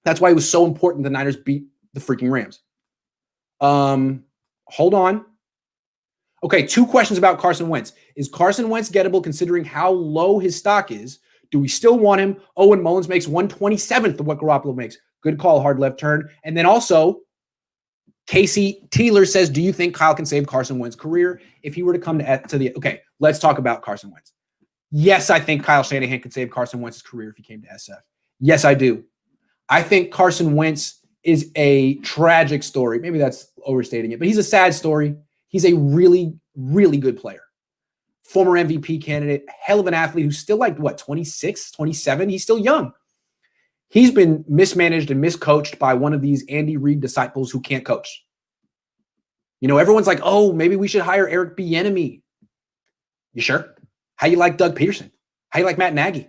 That's why it was so important the Niners beat the freaking Rams. Hold on. Okay, 2 questions about Carson Wentz. Is Carson Wentz gettable considering how low his stock is? Do we still want him? Oh, and Mullins makes 1/27th of what Garoppolo makes. Good call, hard left turn. And then also, Casey Teeler says, do you think Kyle can save Carson Wentz's career if he were to come to the – okay, let's talk about Carson Wentz. Yes, I think Kyle Shanahan could save Carson Wentz's career if he came to SF. Yes, I do. I think Carson Wentz is a tragic story. Maybe that's overstating it, but he's a sad story. He's a really, really good player. Former MVP candidate, hell of an athlete who's still like, 26, 27? He's still young. He's been mismanaged and miscoached by one of these Andy Reid disciples who can't coach. You know, everyone's like, oh, maybe we should hire Eric Bieniemy. You sure? How you like Doug Peterson? How you like Matt Nagy?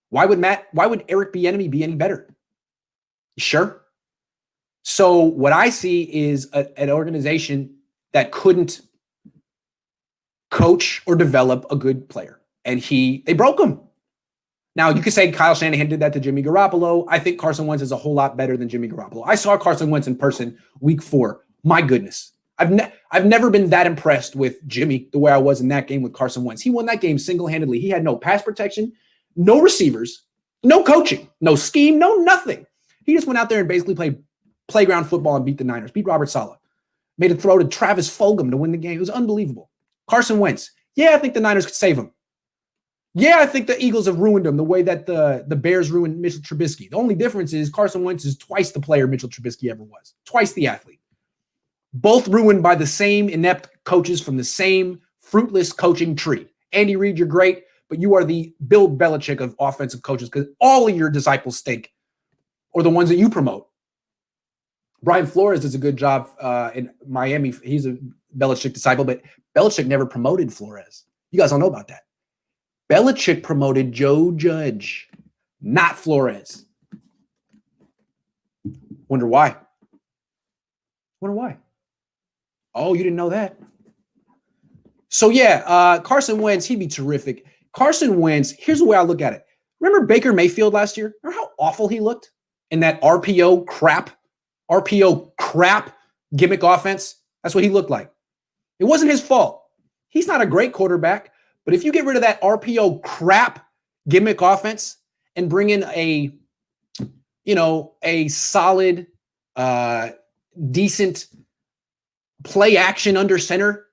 Why would Eric Bieniemy be any better? You sure? So what I see is an organization that couldn't coach or develop a good player. And they broke him. Now, you could say Kyle Shanahan did that to Jimmy Garoppolo. I think Carson Wentz is a whole lot better than Jimmy Garoppolo. I saw Carson Wentz in person week 4. My goodness. I've never been that impressed with Jimmy the way I was in that game with Carson Wentz. He won that game single-handedly. He had no pass protection, no receivers, no coaching, no scheme, no nothing. He just went out there and basically played playground football and beat the Niners, beat Robert Saleh. Made a throw to Travis Fulgham to win the game. It was unbelievable. Carson Wentz. Yeah, I think the Niners could save him. Yeah, I think the Eagles have ruined him the way that the Bears ruined Mitchell Trubisky. The only difference is Carson Wentz is twice the player Mitchell Trubisky ever was. Twice the athlete. Both ruined by the same inept coaches from the same fruitless coaching tree. Andy Reid, you're great, but you are the Bill Belichick of offensive coaches because all of your disciples stink, or the ones that you promote. Brian Flores does a good job in Miami. He's a Belichick disciple, but Belichick never promoted Flores. You guys don't know about that. Belichick promoted Joe Judge, not Flores. Wonder why? Oh, you didn't know that? So, yeah, Carson Wentz, he'd be terrific. Carson Wentz, here's the way I look at it. Remember Baker Mayfield last year? Remember how awful he looked in that RPO crap gimmick offense? That's what he looked like. It wasn't his fault. He's not a great quarterback, but if you get rid of that RPO crap gimmick offense and bring in a solid, decent play action under center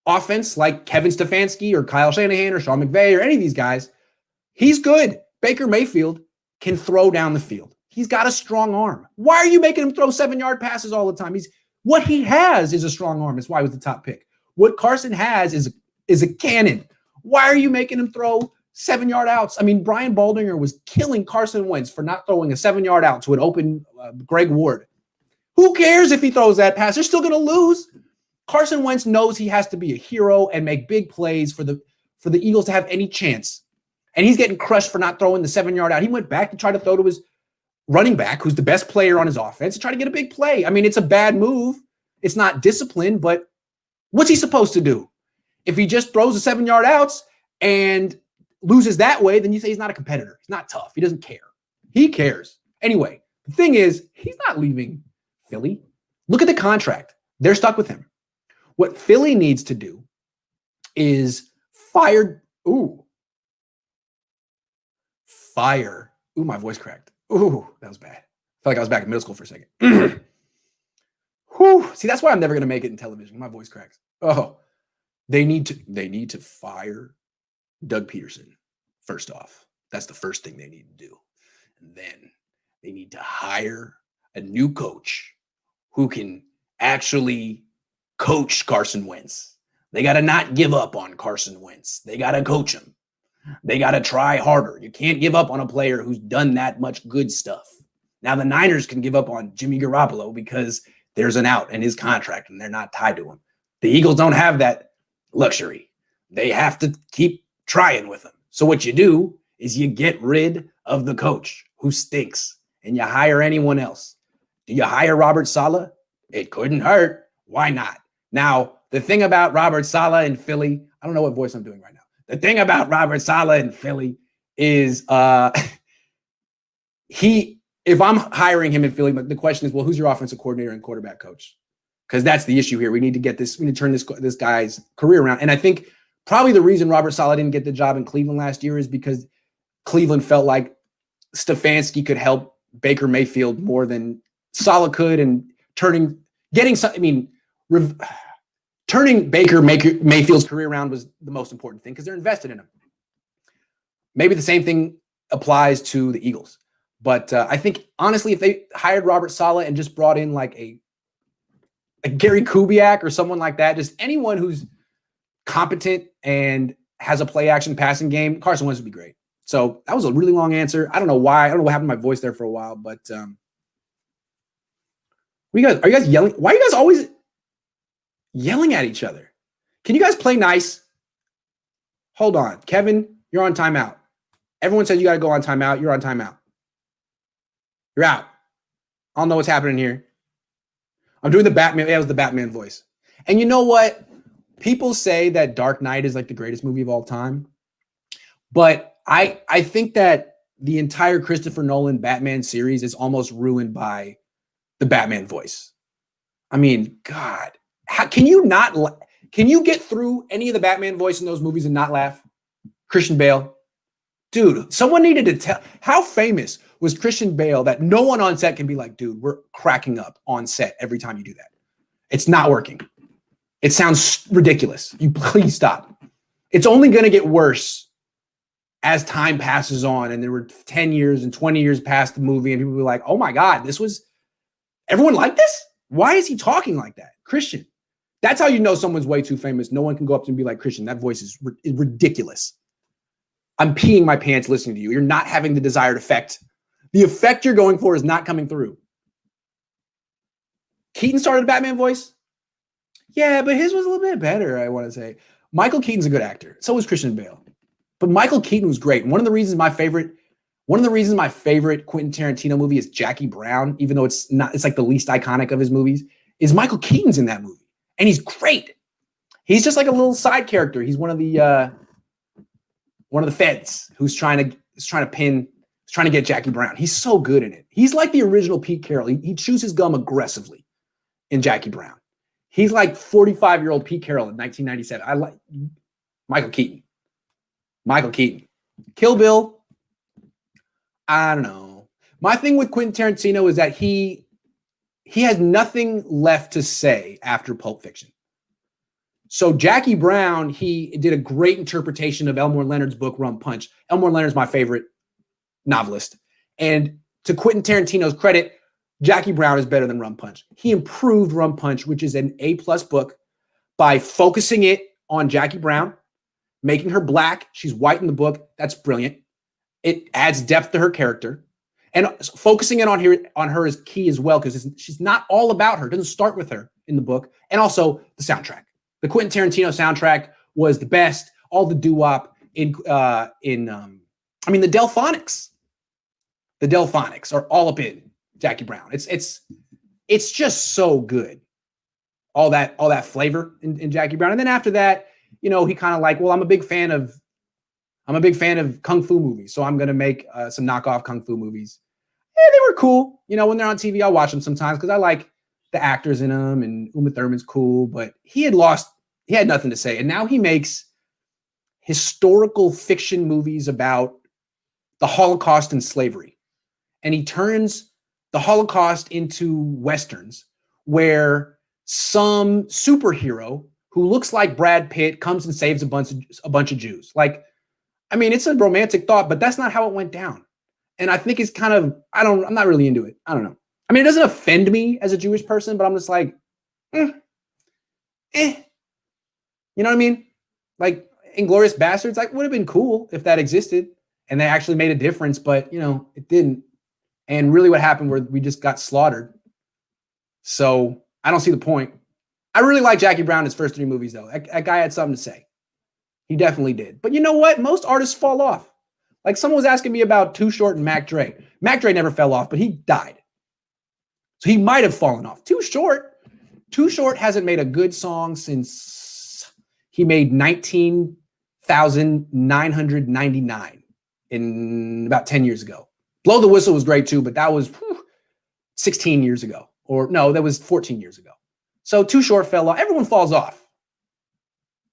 offense like Kevin Stefanski or Kyle Shanahan or Sean McVay or any of these guys, he's good. Baker Mayfield can throw down the field. He's got a strong arm. Why are you making him throw 7-yard passes all the time? What he has is a strong arm. That's why he was the top pick. What Carson has is a cannon. Why are you making him throw 7-yard outs? I mean, Brian Baldinger was killing Carson Wentz for not throwing a 7-yard out to an open Greg Ward. Who cares if he throws that pass? They're still going to lose. Carson Wentz knows he has to be a hero and make big plays for the Eagles to have any chance. And he's getting crushed for not throwing the 7-yard out. He went back to try to throw to his running back, who's the best player on his offense, to try to get a big play. I mean, it's a bad move. It's not discipline, but what's he supposed to do? If he just throws the 7-yard outs and loses that way, then you say he's not a competitor. He's not tough. He doesn't care. He cares. Anyway, the thing is, he's not leaving Philly. Look at the contract. They're stuck with him. What Philly needs to do is fire. Ooh, my voice cracked. Ooh, that was bad. I felt like I was back in middle school for a second. Whew. See, that's why I'm never going to make it in television. My voice cracks. Oh, they need to fire Doug Peterson. First off, that's the first thing they need to do. And then they need to hire a new coach who can actually coach Carson Wentz. They got to not give up on Carson Wentz. They got to coach him. They got to try harder. You can't give up on a player who's done that much good stuff. Now the Niners can give up on Jimmy Garoppolo because there's an out in his contract and they're not tied to him. The Eagles don't have that luxury. They have to keep trying with him. So what you do is you get rid of the coach who stinks and you hire anyone else. Do you hire Robert Saleh? It couldn't hurt. Why not? Now, the thing about Robert Saleh in Philly, I don't know what voice I'm doing right now. The thing about Robert Saleh in Philly is if I'm hiring him in Philly, the question is, well, who's your offensive coordinator and quarterback coach? Because that's the issue here. We need to get this, we need to turn this guy's career around. And I think probably the reason Robert Saleh didn't get the job in Cleveland last year is because Cleveland felt like Stefanski could help Baker Mayfield more than Saleh could, and turning Baker Mayfield's career around was the most important thing because they're invested in him. Maybe the same thing applies to the Eagles. But I think, honestly, if they hired Robert Saleh and just brought in like a Gary Kubiak or someone like that, just anyone who's competent and has a play-action passing game, Carson Wentz would be great. So that was a really long answer. I don't know why. I don't know what happened to my voice there for a while, but are you guys yelling? Why are you guys always yelling at each other? Can you guys play nice? Hold on. Kevin, you're on timeout. Everyone says you got to go on timeout. You're on timeout. You're out. I don't know what's happening here. I'm doing the Batman. That was the Batman voice. And you know what? People say that Dark Knight is like the greatest movie of all time. But I think that the entire Christopher Nolan Batman series is almost ruined by the Batman voice. I mean, God, can you get through any of the Batman voice in those movies and not laugh? Christian Bale. Dude, someone needed to tell. How famous was Christian Bale that no one on set can be like, dude, we're cracking up on set every time you do that. It's not working. It sounds ridiculous. You please stop. It's only going to get worse as time passes on. And there were 10 years and 20 years past the movie. And people were like, oh my God, everyone liked this? Why is he talking like that? Christian. That's how you know someone's way too famous. No one can go up to him and be like, Christian, that voice is ridiculous. I'm peeing my pants listening to you. You're not having the desired effect. The effect you're going for is not coming through. Keaton started a Batman voice. Yeah, but his was a little bit better, I want to say. Michael Keaton's a good actor. So was Christian Bale. But Michael Keaton was great. And one of the reasons my favorite Quentin Tarantino movie is Jackie Brown, even though it's like the least iconic of his movies, is Michael Keaton's in that movie. And he's great. He's just like a little side character. He's one of the feds who's trying to get Jackie Brown. He's so good in it. He's like the original Pete Carroll. He chews his gum aggressively in Jackie Brown. He's like 45-year-old Pete Carroll in 1997. I like Michael Keaton. Kill Bill. I don't know. My thing with Quentin Tarantino is that he has nothing left to say after Pulp Fiction. So Jackie Brown, he did a great interpretation of Elmore Leonard's book, Rum Punch. Elmore Leonard's my favorite novelist. And to Quentin Tarantino's credit, Jackie Brown is better than Rum Punch. He improved Rum Punch, which is an A+ book, by focusing it on Jackie Brown, making her black. She's white in the book. That's brilliant. It adds depth to her character. And focusing it on her is key as well, because she's not all about her. It doesn't start with her in the book. And also the soundtrack. The Quentin Tarantino soundtrack was the best. All the doo-wop the Delphonics. The Delphonics are all up in Jackie Brown. It's just so good. All that flavor in Jackie Brown. And then after that, he kind of like, well, I'm a big fan of kung fu movies, so I'm gonna make some knockoff kung fu movies. Yeah, they were cool. When they're on TV, I'll watch them sometimes because I like the actors in them, and Uma Thurman's cool. But he had nothing to say, and now he makes historical fiction movies about the Holocaust and slavery, and he turns the Holocaust into Westerns where some superhero who looks like Brad Pitt comes and saves a bunch of Jews. Like, I mean, it's a romantic thought, but that's not how it went down. And I think it's kind of, I'm not really into it. I don't know. I mean, it doesn't offend me as a Jewish person, but I'm just like, You know what I mean? Like, Inglourious Bastards, like, would have been cool if that existed and they actually made a difference, but, it didn't. And really what happened where we just got slaughtered. So I don't see the point. I really like Jackie Brown in his first 3 movies, though. That guy had something to say. He definitely did. But you know what? Most artists fall off. Like, someone was asking me about Too Short and Mac Dre. Mac Dre never fell off, but he died. So he might have fallen off. Too Short hasn't made a good song since he made 19,999 in about 10 years ago. Blow the Whistle was great too, but that was 16 years ago. Or no, that was 14 years ago. So Too Short fell off. Everyone falls off.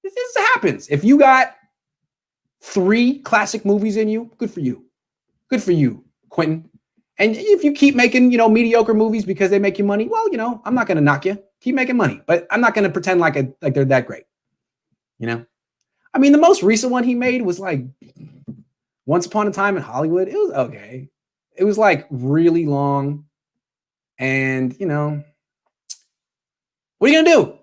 This happens. If you got 3 classic movies in you, good for you. Good for you, Quentin. And if you keep making, mediocre movies because they make you money, well, I'm not going to knock you. Keep making money, but I'm not going to pretend like they're that great. I mean, the most recent one he made was like Once Upon a Time in Hollywood. It was okay. It was like really long. And, what are you going to do?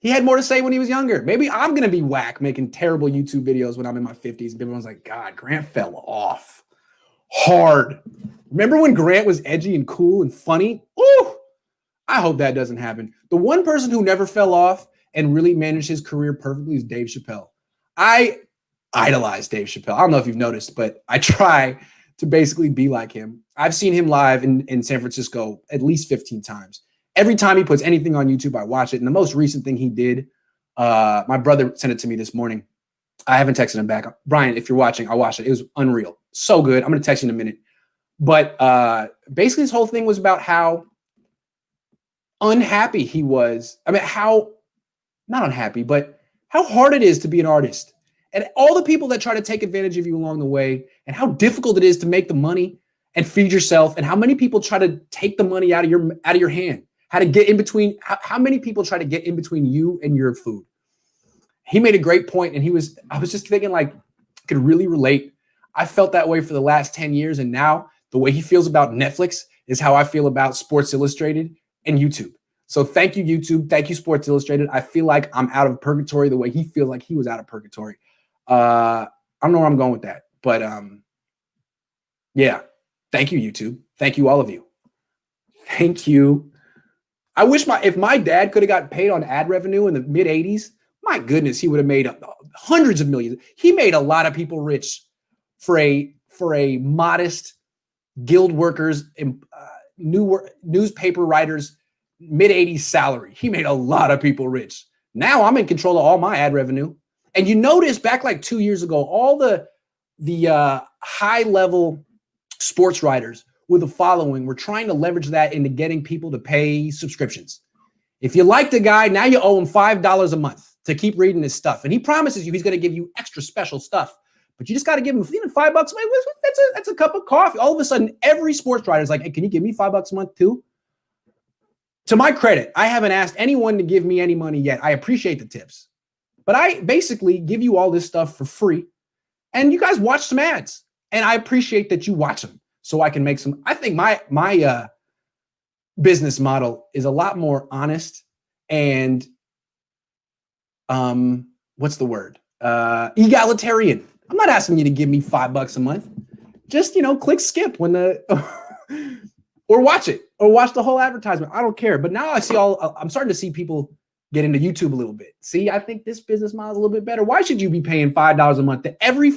He had more to say when he was younger. Maybe I'm going to be whack making terrible YouTube videos when I'm in my 50s. And everyone's like, God, Grant fell off hard. Remember when Grant was edgy and cool and funny? Ooh, I hope that doesn't happen. The one person who never fell off and really managed his career perfectly is Dave Chappelle. I idolize Dave Chappelle. I don't know if you've noticed, but I try to basically be like him. I've seen him live in San Francisco at least 15 times. Every time he puts anything on YouTube, I watch it. And the most recent thing he did, my brother sent it to me this morning. I haven't texted him back. Brian, if you're watching, I'll watch it. It was unreal. So good. I'm going to text you in a minute. But basically, this whole thing was about how unhappy he was. I mean, not unhappy, but how hard it is to be an artist. And all the people that try to take advantage of you along the way, and how difficult it is to make the money and feed yourself, and how many people try to take the money out of your hand. How to get in between, how many people try to get in between you and your food. He made a great point, and I was just thinking, like, I could really relate. I felt that way for the last 10 years, and now the way he feels about Netflix is how I feel about Sports Illustrated and YouTube. So thank you, YouTube. Thank you, Sports Illustrated. I feel like I'm out of purgatory the way he feels like he was out of purgatory. I don't know where I'm going with that, but yeah. Thank you, YouTube. Thank you, all of you. Thank you. I wish if my dad could have got paid on ad revenue in the mid 80s, my goodness, he would have made hundreds of millions. He made a lot of people rich for a modest guild workers, newspaper writers, mid 80s salary. He made a lot of people rich. Now I'm in control of all my ad revenue. And you notice back like 2 years ago, all the high level sports writers with a following were trying to leverage that into getting people to pay subscriptions. If you like the guy, now you owe him $5 a month to keep reading his stuff. And he promises you he's going to give you extra special stuff. But you just got to give him even $5. That's a cup of coffee. All of a sudden, every sports writer is like, hey, can you give me $5 a month too? To my credit, I haven't asked anyone to give me any money yet. I appreciate the tips. But I basically give you all this stuff for free, and you guys watch some ads, and I appreciate that you watch them so I can make some. I think my business model is a lot more honest and what's the word? Egalitarian. I'm not asking you to give me $5 a month. Just, click skip when or watch it, or watch the whole advertisement. I don't care. But now I'm starting to see people get into YouTube a little bit. See, I think this business model is a little bit better. Why should you be paying $5 a month to every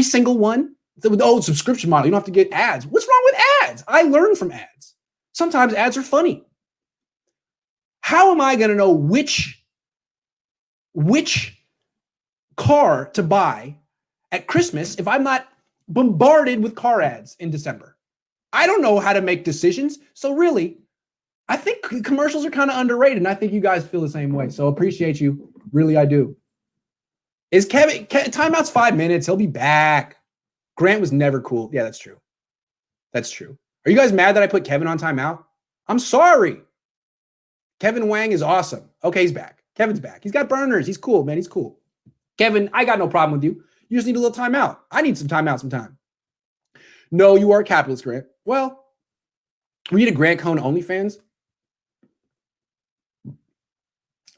single one? With the old subscription model, you don't have to get ads. What's wrong with ads? I learn from ads. Sometimes ads are funny. How am I going to know which car to buy at Christmas if I'm not bombarded with car ads in December? I don't know how to make decisions. So really, I think commercials are kind of underrated, and I think you guys feel the same way. So appreciate you. Really, I do. Is Kevin timeout's 5 minutes? He'll be back. Grant was never cool. Yeah, that's true. That's true. Are you guys mad that I put Kevin on timeout? I'm sorry. Kevin Wang is awesome. Okay, he's back. Kevin's back. He's got burners. He's cool, man. He's cool. Kevin, I got no problem with you. You just need a little timeout. I need some timeout sometime. No, you are a capitalist, Grant. Well, we need a Grant Cohn OnlyFans.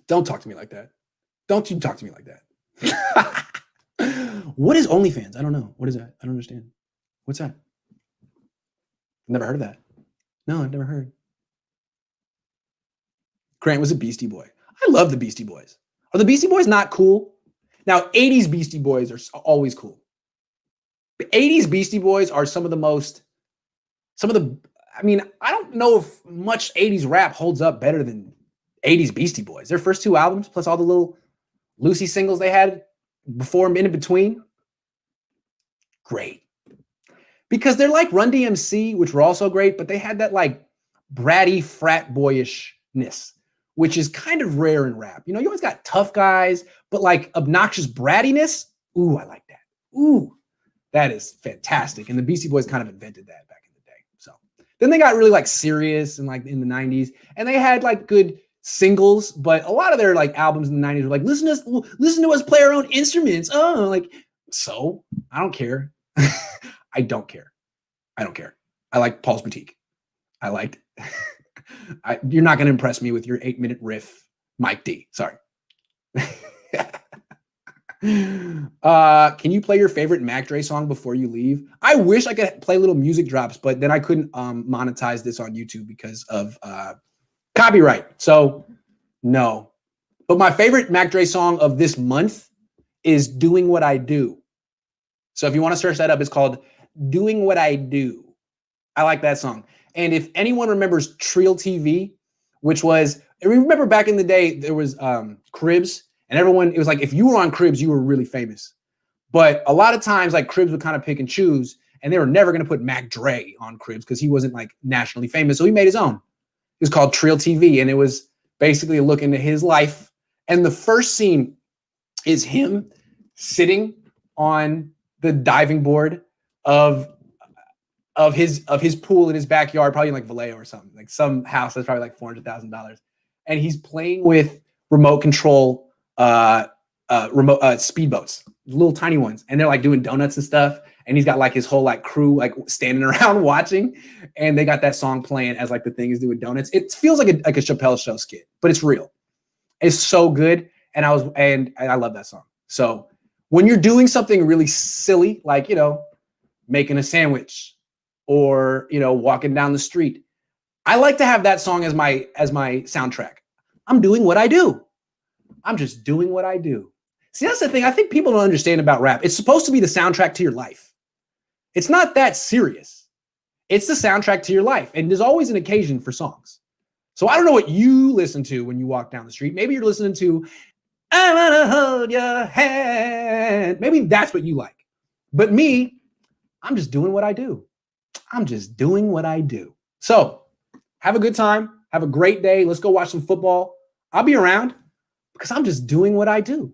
Don't talk to me like that. Don't you talk to me like that. What is OnlyFans? I don't know. What is that? I don't understand. What's that? Never heard of that. No, I've never heard. Grant was a Beastie Boy. I love the Beastie Boys. Are the Beastie Boys not cool? Now, 80s Beastie Boys are always cool. The 80s Beastie Boys are I don't know if much 80s rap holds up better than 80s Beastie Boys. Their first two albums, plus all the little Lucy singles they had before and in between. Great. Because they're like Run DMC, which were also great, but they had that like bratty frat boyishness, which is kind of rare in rap. You always got tough guys, but like obnoxious brattiness. Ooh, I like that. Ooh, that is fantastic. And the Beastie Boys kind of invented that back in the day. So then they got really like serious and like in the 90s, and they had like good singles, but a lot of their like albums in the 90s were like, listen to us play our own instruments. Oh, like, so I don't care. I don't care. I like Paul's Boutique. You're not going to impress me with your 8-minute riff, Mike D. Sorry. Can you play your favorite Mac Dre song before you leave? I wish I could play little music drops, but then I couldn't monetize this on YouTube because of copyright. So no. But my favorite Mac Dre song of this month is Doing What I Do. So if you want to search that up, it's called Doing What I Do. I like that song. And if anyone remembers Trill TV, which was, remember back in the day, there was Cribs, and it was like, if you were on Cribs, you were really famous. But a lot of times, like Cribs would kind of pick and choose, and they were never going to put Mac Dre on Cribs because he wasn't like nationally famous. So he made his own. It was called Trill TV, and it was basically a look into his life. And the first scene is him sitting on the diving board of his pool in his backyard, probably in like Vallejo or something, like some house that's probably like $400,000. And he's playing with remote control speedboats, little tiny ones. And they're like doing donuts and stuff. And he's got like his whole like crew like standing around watching. And they got that song playing as like the thing is doing donuts. It feels like a Chappelle Show skit, but it's real. It's so good. And I love that song. So when you're doing something really silly, like, making a sandwich or, walking down the street, I like to have that song as my soundtrack. I'm doing what I do. I'm just doing what I do. See, that's the thing I think people don't understand about rap. It's supposed to be the soundtrack to your life. It's not that serious. It's the soundtrack to your life. And there's always an occasion for songs. So I don't know what you listen to when you walk down the street. Maybe you're listening to I wanna hold your hand. Maybe that's what you like. But me, I'm just doing what I do. I'm just doing what I do. So have a good time. Have a great day. Let's go watch some football. I'll be around because I'm just doing what I do.